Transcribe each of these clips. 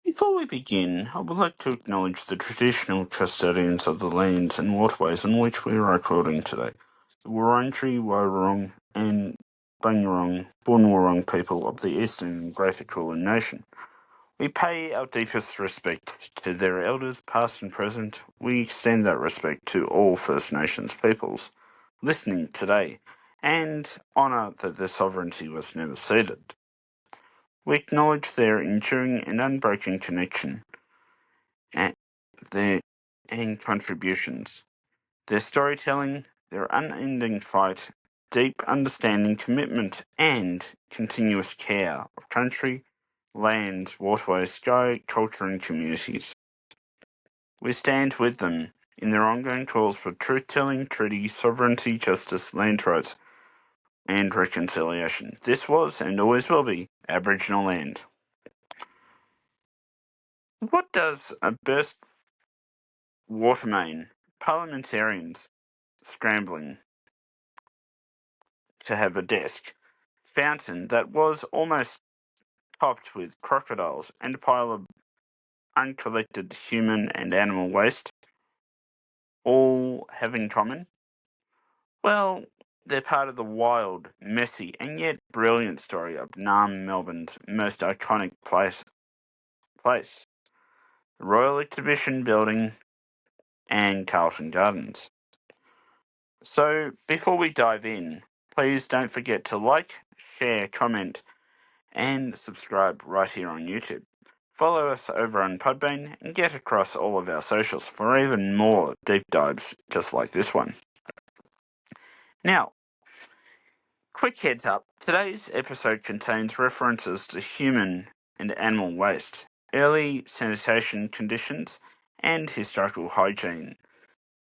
Before we begin, I would like to acknowledge the traditional custodians of the lands and waterways on which we are recording today, the Wurundjeri Woi-wurrung and Bunurong Boonwurrung people of the Eastern and Greater Kulin Nation. We pay our deepest respects to their elders, past and present. We extend that respect to all First Nations peoples listening today, and honour that their sovereignty was never ceded. We acknowledge their enduring and unbroken connection and contributions, their storytelling, their unending fight, deep understanding, commitment, and continuous care of country, land, waterways, sky, culture, and communities. We stand with them in their ongoing calls for truth-telling, treaty, sovereignty, justice, land rights, and reconciliation. This was, and always will be, Aboriginal land. What does a burst water main, parliamentarians scrambling to have a desk, fountain that was almost topped with crocodiles, and a pile of uncollected human and animal waste, all have in common? Well, they're part of the wild, messy, and yet brilliant story of Naarm-Melbourne's most iconic place, the Royal Exhibition Building and Carlton Gardens. So, before we dive in, please don't forget to like, share, comment, and subscribe right here on YouTube. Follow us over on Podbean and get across all of our socials for even more deep dives just like this one. Now, quick heads up, today's episode contains references to human and animal waste, early sanitation conditions, and historical hygiene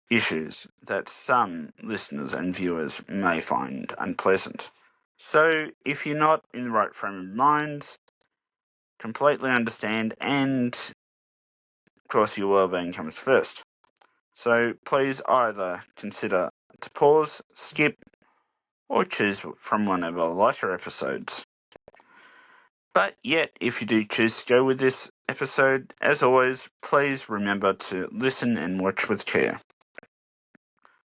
issues that some listeners and viewers may find unpleasant. So, if you're not in the right frame of mind, completely understand, and of course your well-being comes first. So please either consider to pause, skip, or choose from one of our lighter episodes. But yet, if you do choose to go with this episode, as always, please remember to listen and watch with care.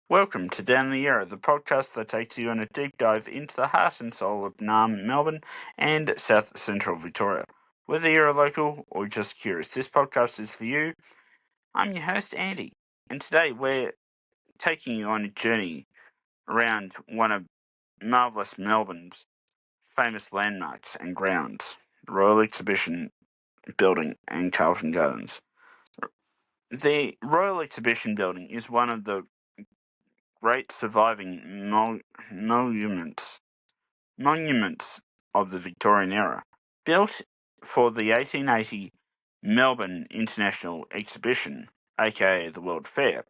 Welcome to Down the Yarra, the podcast that takes you on a deep dive into the heart and soul of Naarm-Melbourne and South Central Victoria. Whether you're a local or just curious, this podcast is for you. I'm your host, Andy, and today we're taking you on a journey around one of marvellous Melbourne's famous landmarks and grounds, the Royal Exhibition Building and Carlton Gardens. The Royal Exhibition Building is one of the great surviving monuments of the Victorian era. Built for the 1880 Melbourne International Exhibition, aka the World Fair,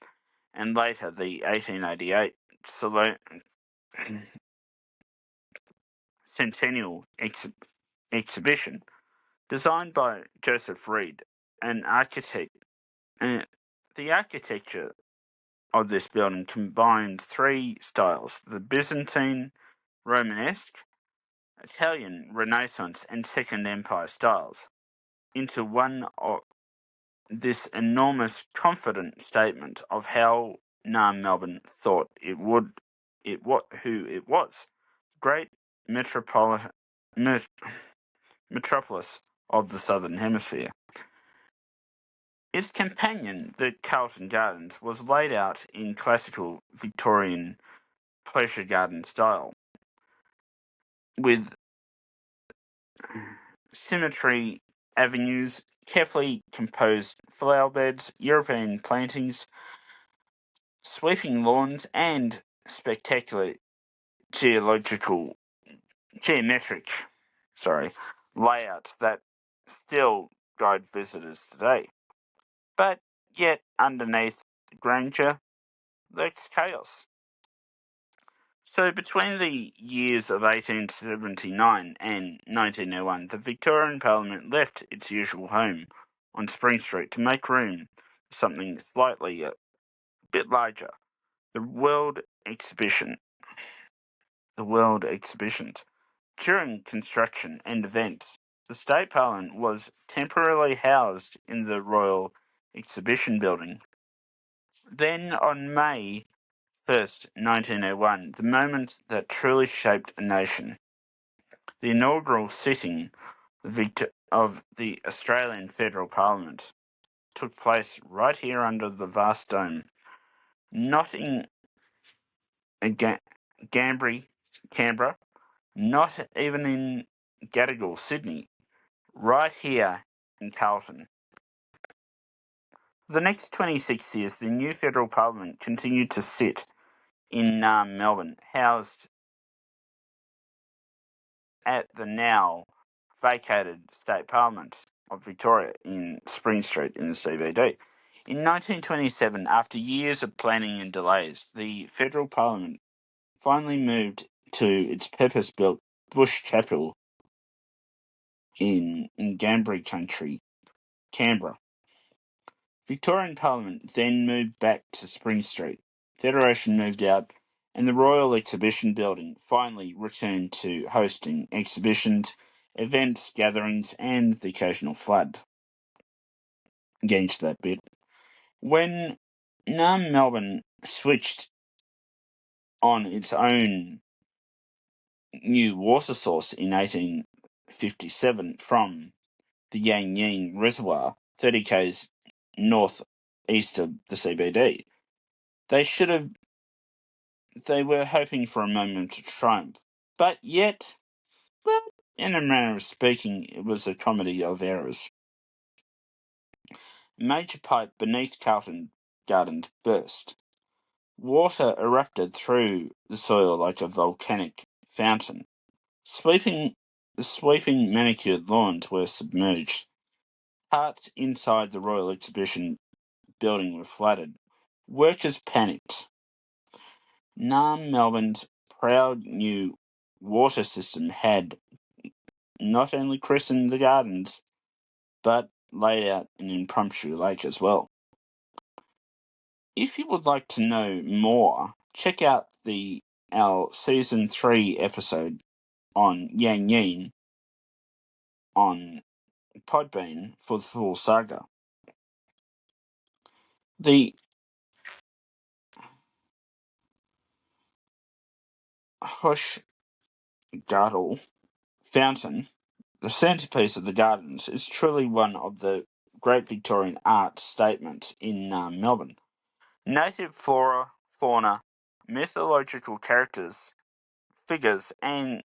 and later the 1888 Centennial Exhibition, designed by Joseph Reed, an architect. The architecture of this building combines three styles: the Byzantine, Romanesque, Italian, Renaissance, and Second Empire styles, into one of this enormous, confident statement of how Naarm-Melbourne thought who it was, great metropolis of the Southern Hemisphere. Its companion, the Carlton Gardens, was laid out in classical Victorian pleasure garden style, with symmetry avenues, carefully composed flower beds, European plantings, sweeping lawns, and spectacular geometric layouts that still guide visitors today. But yet underneath the grandeur lurks chaos. So between the years of 1879 and 1901, the Victorian Parliament left its usual home on Spring Street to make room for something slightly a bit larger, the World Exhibitions. During construction and events, The State Parliament was temporarily housed in the Royal Exhibition Building. Then, on May 1st, 1901, the moment that truly shaped a nation, the inaugural sitting of the Australian Federal Parliament took place right here under the vast dome, not in Canberra, not even in Gadigal, Sydney, right here in Carlton. For the next 26 years, the new federal parliament continued to sit in Naarm-Melbourne, housed at the now vacated State Parliament of Victoria in Spring Street in the CBD. In 1927, after years of planning and delays, the federal parliament finally moved to its purpose-built bush capital in Ngambri country, Canberra. Victorian Parliament then moved back to Spring Street. Federation moved out, and the Royal Exhibition Building finally returned to hosting exhibitions, events, gatherings, and the occasional flood. Getting to that bit. When Naarm-Melbourne switched on its own new water source in 1857 from the Yan Yean Reservoir, 30 k's north-east of the CBD, they were hoping for a moment of triumph. But yet, well, in a manner of speaking, it was a comedy of errors. A major pipe beneath Carlton Gardens burst. Water erupted through the soil like a volcanic fountain. The sweeping manicured lawns were submerged. Parts inside the Royal Exhibition Building were flooded. Workers panicked. Naarm-Melbourne's proud new water system had not only christened the gardens, but laid out an impromptu lake as well. If you would like to know more, check out our Season 3 episode on Yan Yean on Podbean for the full saga. The Hochgurtel Fountain, the centrepiece of the gardens, is truly one of the great Victorian art statements in Melbourne. Native flora, fauna, mythological characters, figures, and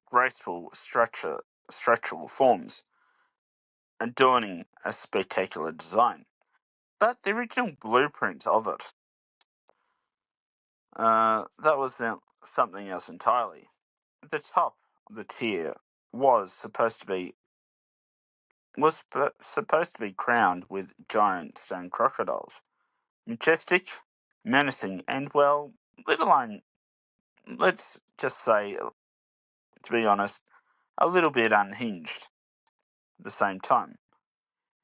graceful structural forms adorning a spectacular design. But the original blueprint of it, that was something else entirely. The top of the tier was supposed to be crowned with giant stone crocodiles, majestic, menacing, and well, let's just say, to be honest, a little bit unhinged at the same time.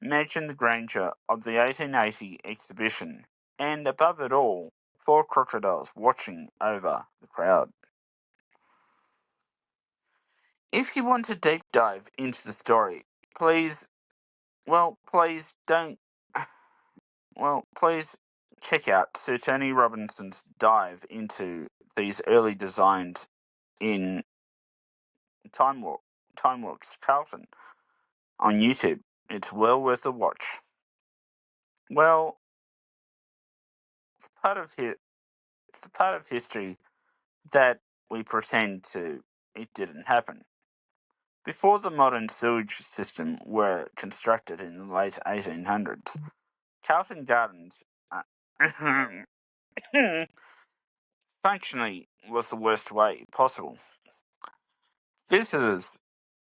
Imagine the grandeur of the 1880 exhibition, and above it all, 4 crocodiles watching over the crowd. If you want to deep dive into the story, please check out Sir Tony Robinson's dive into these early designs in Timeworks Carlton on YouTube. It's well worth a watch. Well, it's the part of history that we pretend it didn't happen. Before the modern sewage system were constructed in the late 1800s, Carlton Gardens functionally was the worst way possible. Visitors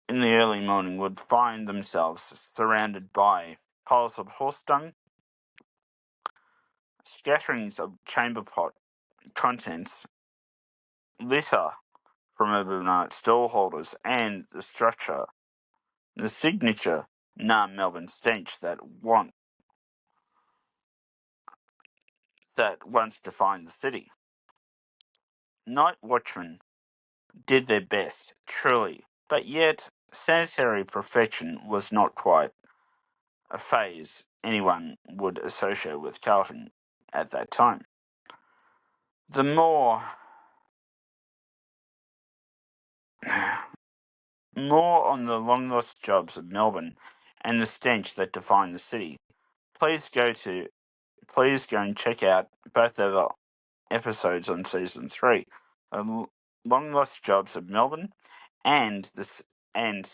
in the early morning would find themselves surrounded by piles of horse dung, scatterings of chamber pot contents, litter from overnight stallholders, and the signature Naarm-Melbourne stench that once defined the city. Night watchmen did their best, truly, but yet sanitary perfection was not quite a phase anyone would associate with Carlton at that time. The more on the long-lost jobs of Melbourne and the stench that define the city, please go and check out both of the episodes on season 3, the long-lost jobs of Melbourne and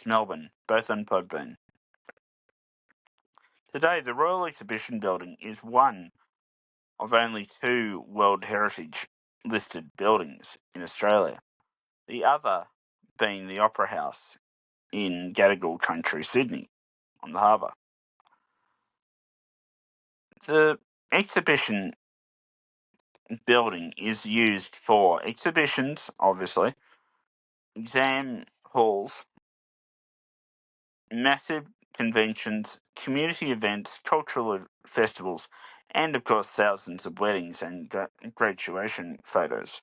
Melbourne, both on Podbean. Today, the Royal Exhibition Building is one of only 2 World Heritage listed buildings in Australia, the other being the Opera House in Gadigal Country, Sydney, on the harbour. The exhibition building is used for exhibitions, obviously, exam halls, massive conventions, community events, cultural festivals, and of course thousands of weddings and graduation photos.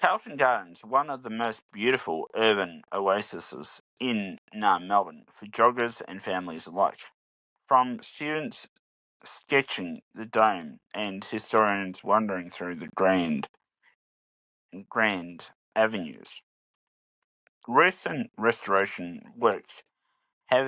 Carlton Gardens, one of the most beautiful urban oases in Naarm-Melbourne for joggers and families alike. From students sketching the dome and historians wandering through the grand avenues. Recent restoration works have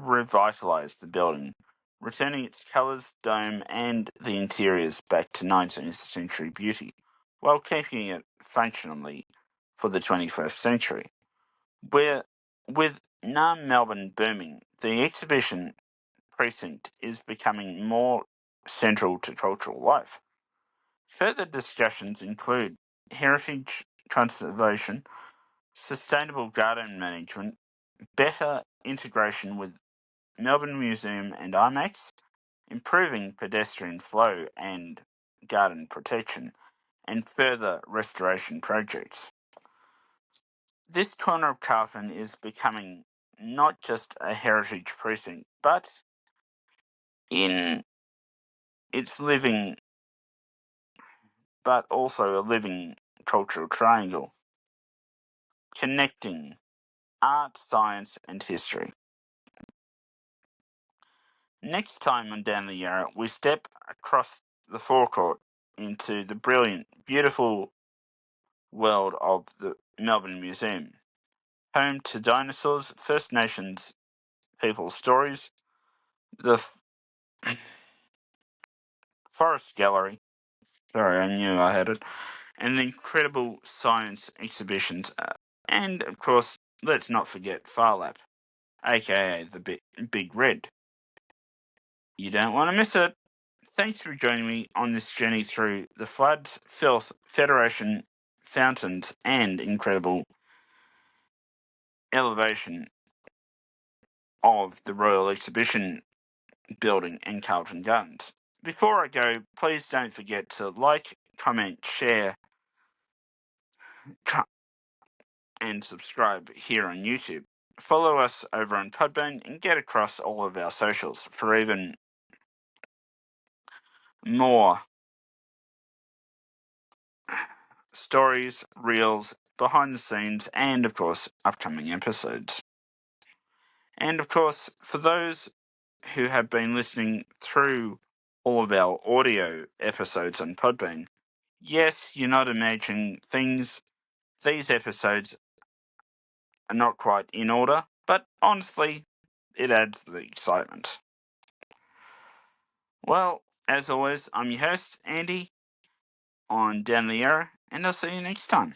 revitalised the building, returning its colours, dome and the interiors back to 19th century beauty, while keeping it functionally for the 21st century. With Naarm-Melbourne booming, the exhibition precinct is becoming more central to cultural life. Further discussions include heritage conservation, sustainable garden management, better integration with Melbourne Museum and IMAX, improving pedestrian flow and garden protection, and further restoration projects. This corner of Carlton is becoming not just a heritage precinct, but also a living cultural triangle, connecting art, science, and history. Next time on Down the Yarra, we step across the forecourt into the brilliant, beautiful world of the Melbourne Museum, home to dinosaurs, First Nations people's stories, the Forest Gallery, sorry, I knew I had it, and the incredible science exhibitions, and of course, let's not forget Farlap, aka the Big Red. You don't want to miss it. Thanks for joining me on this journey through the floods, filth, Federation, fountains, and incredible elevation of the Royal Exhibition Building and Carlton Gardens. Before I go, please don't forget to like, comment, share, and subscribe here on YouTube. Follow us over on Podbean and get across all of our socials for even more stories, reels, behind the scenes, and of course, upcoming episodes. And of course, for those who have been listening through all of our audio episodes on Podbean, yes, you're not imagining things. These episodes are not quite in order, but honestly, it adds the excitement. Well, as always, I'm your host, Andy, on Down the Yarra, and I'll see you next time.